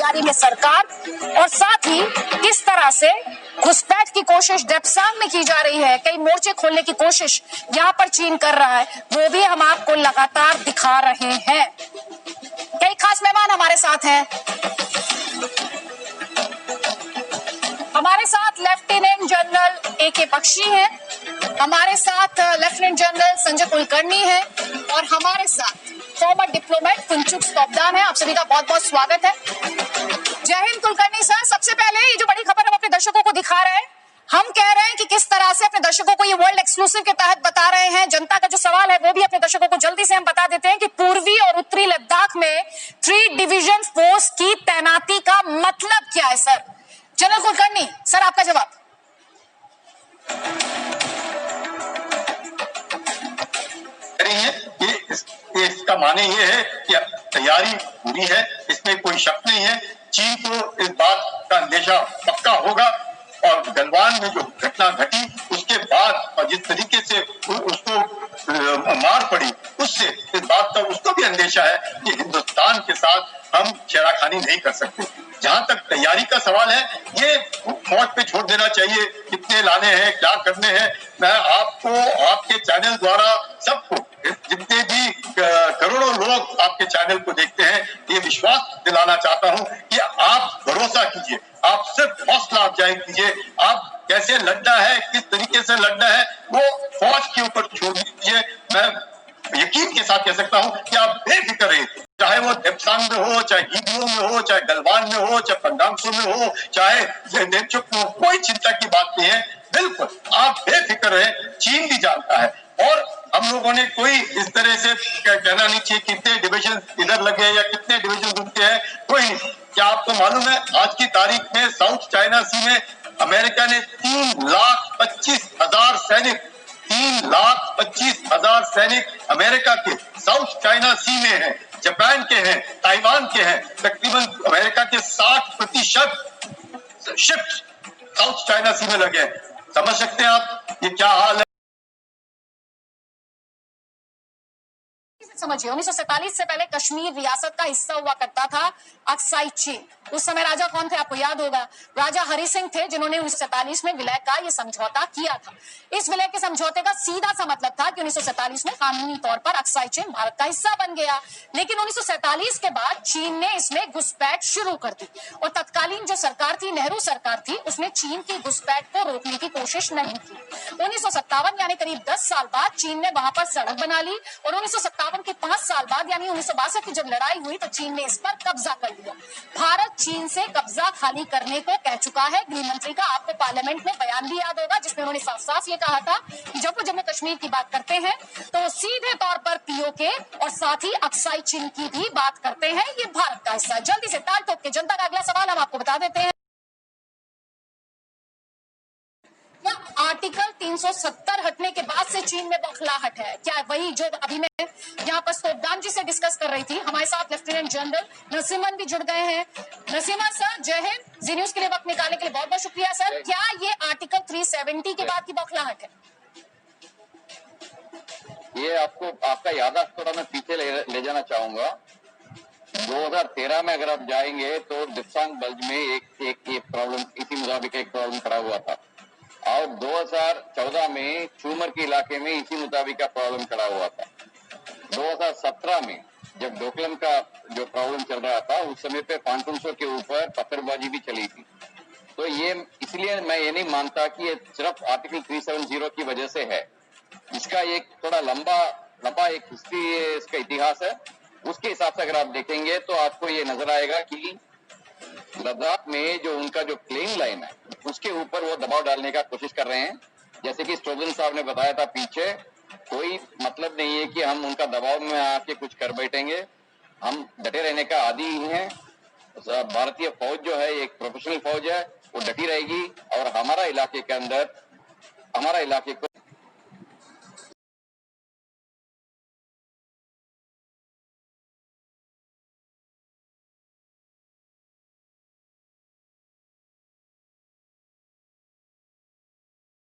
तैयारी में सरकार और साथ ही किस तरह से घुसपैठ की कोशिश डेप्सांग में की जा रही है, कई मोर्चे खोलने की कोशिश यहाँ पर चीन कर रहा है, वो भी हम आपको लगातार दिखा रहे हैं। कई खास मेहमान हमारे साथ हैं। हमारे साथ लेफ्टिनेंट जनरल ए.के. बख्शी हैं, हमारे साथ लेफ्टिनेंट जनरल संजय कुलकर्णी हैं और हमारे साथ फॉर्मर डिप्लोमेट कुंचुक स्तोपदान है। आप सभी का बहुत बहुत स्वागत है। जय हिंद कुलकर्णी सर। सबसे पहले ये जो बड़ी खबर हम अपने दर्शकों को दिखा रहे हैं, हम कह रहे हैं कि किस तरह से अपने दर्शकों को ये वर्ल्ड एक्सक्लूसिव के तहत बता रहे हैं। जनता का जो सवाल है वो भी अपने दर्शकों को जल्दी से हम बता देते हैं कि पूर्वी और उत्तरी लद्दाख में 3 डिवीजन फोर्स की तैनाती का मतलब क्या है सर? जनरल कुलकर्णी सर, आपका जवाब। इसका माने ये है कि तैयारी पूरी है, इसमें कोई शक नहीं है। चीन को इस बात का अंदेशा पक्का होगा और गलवान में जो घटना घटी उसके बाद और जिस तरीके से उसको मार पड़ी, उससे इस बात का उसको भी अंदेशा है कि हिंदुस्तान के साथ हम छेड़खानी नहीं कर सकते। जहां तक तैयारी का सवाल है, ये फौज पे छोड़ देना चाहिए, कितने लाने हैं, क्या करने हैं। मैं आपको आपके चैनल द्वारा सबको, जितने भी करोड़ों लोग आपके चैनल को देखते हैं, ये विश्वास दिलाना चाहता हूं कि आप भरोसा कीजिए, आप सिर्फ हौसला अफजाई कीजिए। आप कैसे लड़ना है, किस तरीके से लड़ना है, वो फौज के ऊपर छोड़ दीजिए। मैं यकीन के साथ कह सकता हूं कि आप बेफिक्र रहिए, चाहे वो डेप्सांग में हो, चाहे गिडियो में हो, चाहे गलवान में हो, चाहे पंडांगसो में हो, चाहे नेपचुक में हो, कोई चिंता की बात नहीं है। बिल्कुल आप बेफिक्र रहे। चीन भी जानता है और हम लोगों ने कोई इस तरह से कहना नहीं चाहिए कितने डिवीजन इधर लगे या कितने डिवीजन रुकते हैं, कोई नहीं। क्या आपको मालूम है आज की तारीख में साउथ चाइना सी में अमेरिका ने 3,25,000 सैनिक 3,25,000 सैनिक अमेरिका के साउथ चाइना सी में हैं, जापान के हैं, ताइवान के हैं। तकरीबन अमेरिका के 60% शिप्स साउथ चाइना सी में लगे हैं। समझ सकते हैं आप ये क्या हाल है। समझिए 1947 से पहले कश्मीर रियासत का हिस्सा हुआ करता था अक्साई चीन। उस समय राजा कौन थे आपको याद होगा? राजा हरि सिंह थे, जिन्होंने 1947 में विलय का ये समझौता किया था। इस विलय के समझौते का सीधा सा मतलब था कि 1947 में कानूनी तौर पर अक्साई चीन भारत का हिस्सा बन गया। लेकिन 1947 के बाद चीन ने इसमें घुसपैठ शुरू कर दी और तत्कालीन जो सरकार थी, नेहरू सरकार थी, उसने चीन की घुसपैठ को रोकने की कोशिश नहीं की। 1957 यानी करीब 10 साल बाद चीन ने वहां पर सड़क बना ली और 1957 के 5 साल बाद यानी 1962 की जब लड़ाई हुई तो चीन ने इस पर कब्जा कर लिया। भारत चीन से कब्जा खाली करने को कह चुका है। गृह मंत्री का आपको पार्लियामेंट में बयान भी याद होगा, जिसमें उन्होंने साफ साफ ये कहा था कि जब वो जम्मू कश्मीर की बात करते हैं तो सीधे तौर पर पीओके और साथ ही अक्साई चीन की भी बात करते हैं। ये भारत का हिस्सा है। जल्दी से ताल ठोक के जनता का अगला सवाल हम आपको बता देते हैं। आर्टिकल 370 हटने के बाद से चीन में बौखलाहट है क्या? वही जो अभी मैं यहाँ पर स्तोपदान जी से डिस्कस कर रही थी। हमारे साथ लेफ्टिनेंट जनरल नसीमन भी जुड़ गए हैं। नसीमन सर, जय हिंद। जी न्यूज के लिए वक्त निकालने के लिए बहुत बहुत शुक्रिया सर। क्या ये आर्टिकल 370 के बाद की बौखलाहट है? ये आपका याददाश्त थोड़ा मैं पीछे ले जाना चाहूंगा। 2013 में अगर आप जाएंगे तो दिप्सांग बल्ज में एक प्रॉब्लम, इसी मुताबिक एक प्रॉब्लम खड़ा हुआ था और 2014 में चूमर के इलाके में इसी मुताबिक का प्रॉब्लम खड़ा हुआ था। 2017 में जब डोकलम का जो प्रॉब्लम चल रहा था उस समय पे पांटुनसो के ऊपर पत्थरबाजी भी चली थी। तो ये इसलिए मैं ये नहीं मानता कि ये सिर्फ आर्टिकल 370 की वजह से है। इसका एक थोड़ा लंबा एक हिस्ट्री, इसका इतिहास है। उसके हिसाब से अगर आप देखेंगे तो आपको ये नजर आएगा कि लद्दाख में जो उनका जो क्लेम लाइन है उसके ऊपर वो दबाव डालने का कोशिश कर रहे हैं। जैसे कि स्टोगन साहब ने बताया था पीछे, कोई मतलब नहीं है कि हम उनका दबाव में आके कुछ कर बैठेंगे। हम डटे रहने का आदी ही हैं। भारतीय फौज जो है एक प्रोफेशनल फौज है, वो डटी रहेगी और हमारा इलाके के अंदर हमारा इलाके को